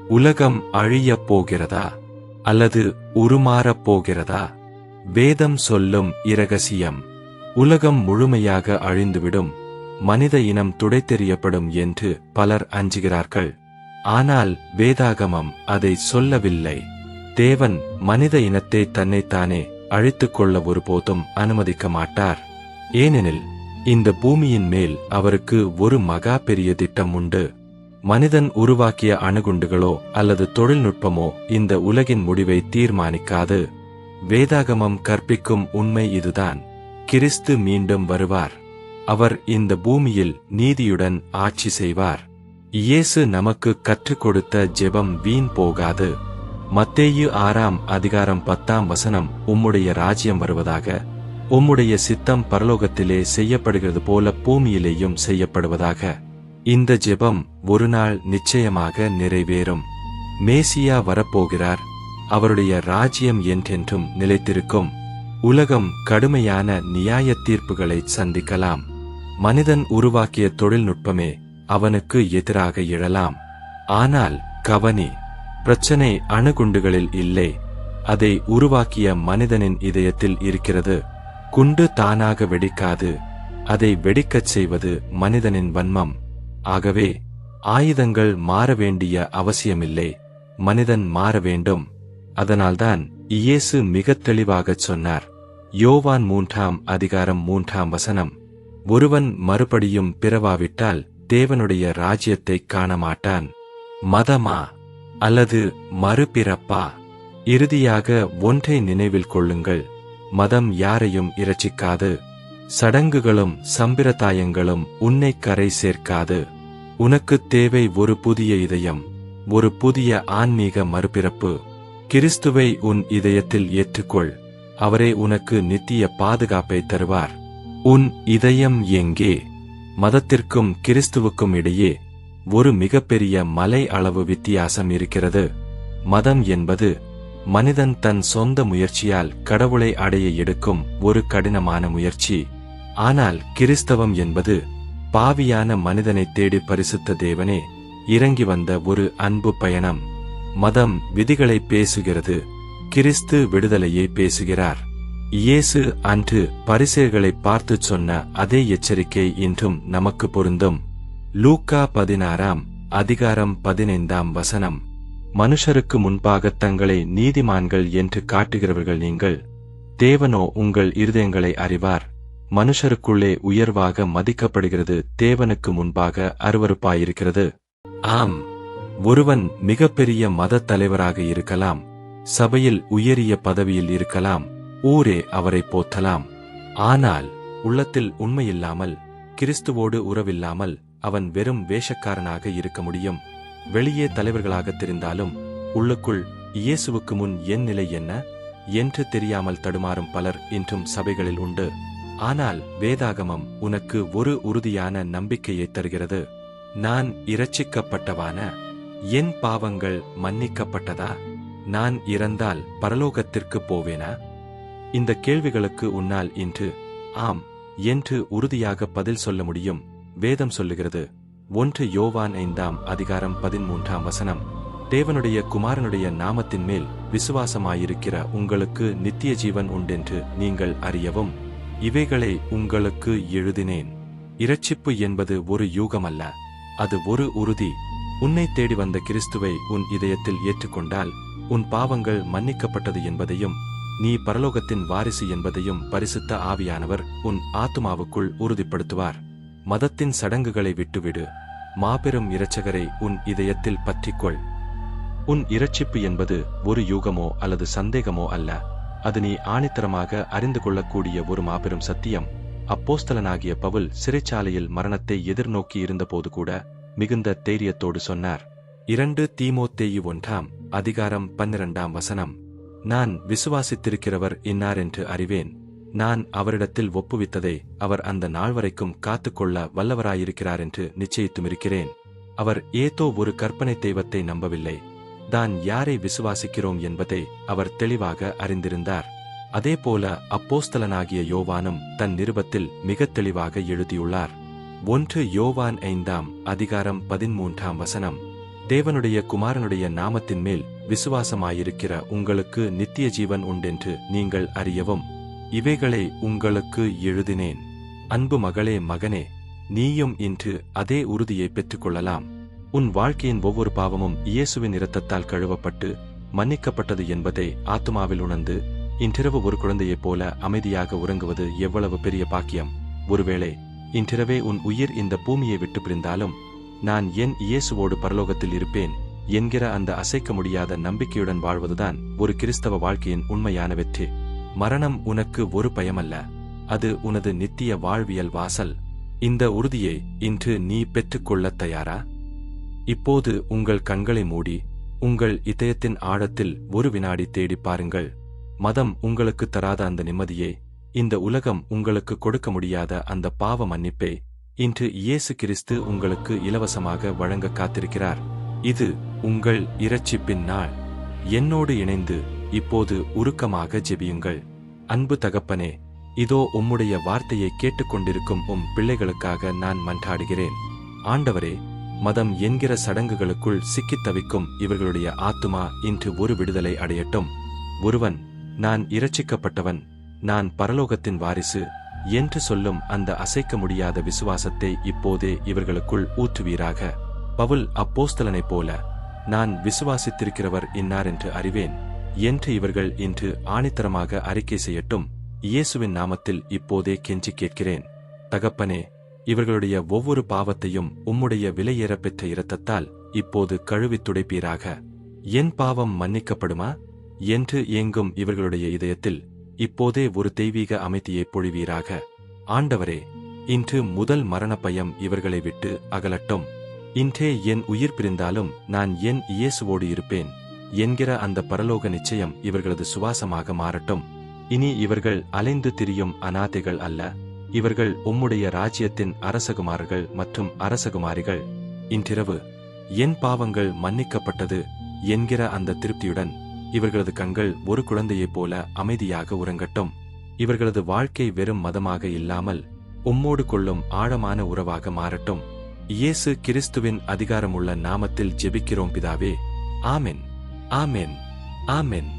உலகம் அழியப் போகிறதா அல்லது உருமாறப் போகிறதா? வேதம் சொல்லும் இரகசியம். உலகம் முழுமையாக அழிந்துவிடும், மனித இனம் துடைத்தெறியப்படும் என்று பலர் அஞ்சுகிறார்கள். ஆனால் வேதாகமம் அதை சொல்லவில்லை. தேவன் மனித இனத்தை தன்னைத்தானே அழித்துக் கொள்ள ஒருபோதும் அனுமதிக்க மாட்டார். ஏனெனில் இந்த பூமியின் மேல் அவருக்கு ஒரு மகா பெரிய திட்டம் உண்டு. மனிதன் உருவாக்கிய அணுகுண்டுகளோ அல்லது தொழில்நுட்பமோ இந்த உலகின் முடிவை தீர்மானிக்காது. வேதாகமம் கற்பிக்கும் உண்மை இதுதான். கிறிஸ்து மீண்டும் வருவார். அவர் இந்த பூமியில் நீதியுடன் ஆட்சி செய்வார். இயேசு நமக்கு கற்றுக் கொடுத்த ஜெபம் வீண் போகாது. மத்தேயு 6:10 உம்முடைய ராஜ்யம் வருவதாக, உம்முடைய சித்தம் பரலோகத்திலே செய்யப்படுகிறது போல பூமியிலேயும் செய்யப்படுவதாக. இந்த ஜெபம் ஒரு நாள் நிச்சயமாக நிறைவேறும். மேசியா வரப்போகிறார். அவருடைய ராஜ்யம் என்றென்றும் நிலைத்திருக்கும். உலகம் கடுமையான நியாய தீர்ப்புகளை சந்திக்கலாம். மனிதன் உருவாக்கிய தொழில்நுட்பமே அவனுக்கு எதிராக எழலாம். ஆனால் கவனி, பிரச்சனை அணுகுண்டுகளில் இல்லை, அதை உருவாக்கிய மனிதனின் இதயத்தில் இருக்கிறது. குண்டு தானாக வெடிக்காது, அதை வெடிக்கச் செய்வது மனிதனின் வன்மம். ஆகவே ஆயுதங்கள் மாற வேண்டிய அவசியமில்லை, மனிதன் மாற வேண்டும். அதனால்தான் இயேசு மிகத் தெளிவாகச் சொன்னார். யோவான் 3:3 ஒருவன் மறுபடியும் பிறவாவிட்டால் தேவனுடைய ராஜ்யத்தைக் காணமாட்டான். மதமா அல்லது மறுபிறப்பா? இறுதியாக ஒன்றை நினைவில் கொள்ளுங்கள், மதம் யாரையும் இரட்சிக்காது. சடங்குகளும் சம்பிரதாயங்களும் உன்னை கரை சேர்க்காது. உனக்குத் தேவை ஒரு புதிய இதயம், ஒரு புதிய ஆன்மீக மறுபிறப்பு. கிறிஸ்துவை உன் இதயத்தில் ஏற்றுக்கொள். அவரே உனக்கு நித்திய பாதுகாப்பை தருவார். உன் இதயம் எங்கே? மதத்திற்கும் கிறிஸ்துவுக்கும் இடையே ஒரு மிகப்பெரிய மலை அளவு வித்தியாசம் இருக்கிறது. மதம் என்பது மனிதன் தன் சொந்த முயற்சியால் கடவுளை அடைய எடுக்கும் ஒரு கடினமான முயற்சி. ஆனால் கிறிஸ்தவம் என்பது பாவியான மனிதனை தேடி பரிசுத்த தேவனே இறங்கி வந்த ஒரு அன்பு பயணம். மதம் விதிகளை பேசுகிறது, கிறிஸ்து விடுதலையை பேசுகிறார். இயேசு அன்று பரிசேயர்களை பார்த்துச் சொன்ன அதே எச்சரிக்கை இன்றும் நமக்கு பொருந்தும். லூக்கா 16:15 மனுஷருக்கு முன்பாக தங்களை நீதிமான்கள் என்று காட்டுகிறவர்கள் நீங்கள், தேவனோ உங்கள் இருதயங்களை அறிவார். மனுஷருக்குள்ளே உயர்வாக மதிக்கப்படுகிறது, தேவனுக்கு முன்பாக அருவருப்பாயிருக்கிறது. ஆம், ஒருவன் மிகப்பெரிய மதத் தலைவராக இருக்கலாம், சபையில் உயரிய பதவியில் இருக்கலாம், ஊரே அவரை போற்றலாம். ஆனால் உள்ளத்தில் உண்மையில்லாமல், கிறிஸ்துவோடு உறவில்லாமல் அவன் வெறும் வேஷக்காரனாக இருக்க முடியும். வெளியே தலைவர்களாக தெரிந்தாலும் உள்ளுக்குள் இயேசுவுக்கு முன் என் நிலை என்ன என்று தெரியாமல் தடுமாறும் பலர் இன்றும் சபைகளில் உண்டு. ஆனால் வேதாகமம் உனக்கு ஒரு உறுதியான நம்பிக்கையை தருகிறது. நான் இரட்சிக்கப்பட்டவான? என் பாவங்கள் மன்னிக்கப்பட்டதா? நான் இறந்தால் பரலோகத்திற்கு போவேனா? இந்த கேள்விகளுக்கு உன்னால் இன்று ஆம் என்று உறுதியாக பதில் சொல்ல முடியும். வேதம் சொல்லுகிறது. 1 யோவான் 5:13 தேவனுடைய குமாரனுடைய நாமத்தின் மேல் விசுவாசமாயிருக்கிற உங்களுக்கு நித்திய ஜீவன் உண்டென்று நீங்கள் அறியவும் இவைகளை உங்களுக்கு எழுதினேன். இரட்சிப்பு என்பது ஒரு யூகமல்ல, அது ஒரு உறுதி. உன்னை தேடி வந்த கிறிஸ்துவை உன் இதயத்தில் ஏற்றுக்கொண்டால் உன் பாவங்கள் மன்னிக்கப்பட்டது என்பதையும் நீ பரலோகத்தின் வாரிசு என்பதையும் பரிசுத்த ஆவியானவர் உன் ஆத்துமாவுக்குள் உறுதிப்படுத்துவார். மதத்தின் சடங்குகளை விட்டுவிடு. மாபெரும் இரட்சகரை உன் இதயத்தில் பற்றிக்கொள். உன் இரட்சிப்பு என்பது ஒரு யூகமோ அல்லது சந்தேகமோ அல்ல, அது நீ ஆணித்தரமாக அறிந்து கொள்ளக்கூடிய ஒரு மாபெரும் சத்தியம். அப்போஸ்தலனாகிய பவுல் சிறைச்சாலையில் மரணத்தை எதிர்நோக்கி இருந்தபோது கூட மிகுந்த தைரியத்தோடு சொன்னார். 2 தீமோத்தேயு 1:12 நான் விசுவாசித்திருக்கிறவர் இன்னார் என்று அறிவேன். நான் அவரிடத்தில் ஒப்புவித்ததை அவர் அந்த நாள் வரைக்கும் காத்துக்கொள்ள வல்லவராயிருக்கிறார் என்று நிச்சயித்துமிருக்கிறேன். அவர் ஏதோ ஒரு கற்பனை தெய்வத்தை நம்பவில்லை. தான் யாரை விசுவாசிக்கிறோம் என்பதை அவர் தெளிவாக அறிந்திருந்தார். அதேபோல அப்போஸ்தலனாகிய யோவானும் தன் நிருபத்தில் மிகத் தெளிவாக எழுதியுள்ளார். 1 யோவான் 5:13 தேவனுடைய குமாரனுடைய நாமத்தின் மேல் விசுவாசமாயிருக்கிற உங்களுக்கு நித்திய ஜீவன் உண்டென்று நீங்கள் அறியவும் இவைகளை உங்களுக்கு எழுதினேன். அன்பு மகளே, மகனே, நீயும் இன்று அதே உறுதியை பெற்றுக்கொள்ளலாம். உன் வாழ்க்கையின் ஒவ்வொரு பாவமும் இயேசுவின் இரத்தத்தால் கழுவப்பட்டு மன்னிக்கப்பட்டது என்பதை ஆத்துமாவில் உணர்ந்து இன்றிரவு ஒரு குழந்தையைப் போல அமைதியாக உறங்குவது எவ்வளவு பெரிய பாக்கியம். ஒருவேளை இன்றிரவே உன் உயிர் இந்த பூமியை விட்டு பிரிந்தாலும் நான் என் இயேசுவோடு பரலோகத்தில் இருப்பேன் என்கிற அந்த அசைக்க முடியாத நம்பிக்கையுடன் வாழ்வதுதான் ஒரு கிறிஸ்தவ வாழ்க்கையின் உண்மையான வெற்றி. மரணம் உனக்கு ஒரு பயமல்ல, அது உனது நித்திய வாழ்வியல் வாசல். இந்த உறுதியை இன்று நீ பெற்றுக்கொள்ளத் தயாரா? இப்போது உங்கள் கண்களை மூடி உங்கள் இதயத்தின் ஆழத்தில் ஒரு வினாடி தேடி பாருங்கள். மதம் உங்களுக்கு தராத அந்த நிம்மதியை, இந்த உலகம் உங்களுக்கு கொடுக்க முடியாத அந்த பாவ மன்னிப்பை இன்று இயேசு கிறிஸ்து உங்களுக்கு இலவசமாக வழங்க காத்திருக்கிறார். இது உங்கள் இரட்சிப்பின் நாள். என்னோடு இணைந்து இப்போது உருக்கமாக ஜெபியுங்கள். அன்பு தகப்பனே, இதோ உம்முடைய வார்த்தையை கேட்டுக்கொண்டிருக்கும் பிள்ளைகளுக்காக நான் மன்றாடுகிறேன். ஆண்டவரே, மதம் என்கிற சடங்குகளுக்குள் சிக்கித் தவிக்கும் இவர்களுடைய ஆத்துமா இன்று ஒரு விடுதலை அடையட்டும். ஒருவன் நான் இரட்சிக்கப்பட்டவன், நான் பரலோகத்தின் வாரிசு என்று சொல்லும் அந்த அசைக்க முடியாத விசுவாசத்தை இப்போதே இவர்களுக்குள் ஊற்றுவீராக. பவுல் அப்போஸ்தலனைப் போல நான் விசுவாசித்திருக்கிறவர் இன்னார் என்று அறிவேன் என்று இவர்கள் இன்று ஆணித்தரமாக அறிக்கை செய்யட்டும். இயேசுவின் நாமத்தில் இப்போதே கெஞ்சி கேட்கிறேன். தகப்பனே, இவர்களுடைய ஒவ்வொரு பாவத்தையும் உம்முடைய விலையேறப் பெற்ற இரத்தத்தால் இப்போது கழுவித் துடைப்பீராக. என் பாவம் மன்னிக்கப்படுமா என்று ஏங்கும் இவர்களுடைய இதயத்தில் இப்போதே ஒரு தெய்வீக அமைதியை பொழிவீராக. ஆண்டவரே, இன்று முதல் மரண பயம் இவர்களை விட்டு அகலட்டும். இன்றே என் உயிர் பிரிந்தாலும் நான் என் இயேசுவோடு இருப்பேன் என்கிற அந்த பரலோக நிச்சயம் இவர்களது சுவாசமாக மாறட்டும். இனி இவர்கள் அலைந்து திரியும் அநாதைகள் அல்ல, இவர்கள் உம்முடைய ராஜ்யத்தின் அரசகுமாரர்கள் மற்றும் அரசகுமாரிகள். இன்றிரவு என் பாவங்கள் மன்னிக்கப்பட்டது என்கிற அந்த திருப்தியுடன் இவர்களது கண்கள் ஒரு குழந்தையைப் போல அமைதியாக உறங்கட்டும். இவர்களது வாழ்க்கை வெறும் மதமாக இல்லாமல் உம்மோடு கொள்ளும் ஆழமான உறவாக மாறட்டும். இயேசு கிறிஸ்துவின் அதிகாரமுள்ள நாமத்தில் ஜெபிக்கிறோம் பிதாவே. ஆமென், ஆமென், ஆமென்.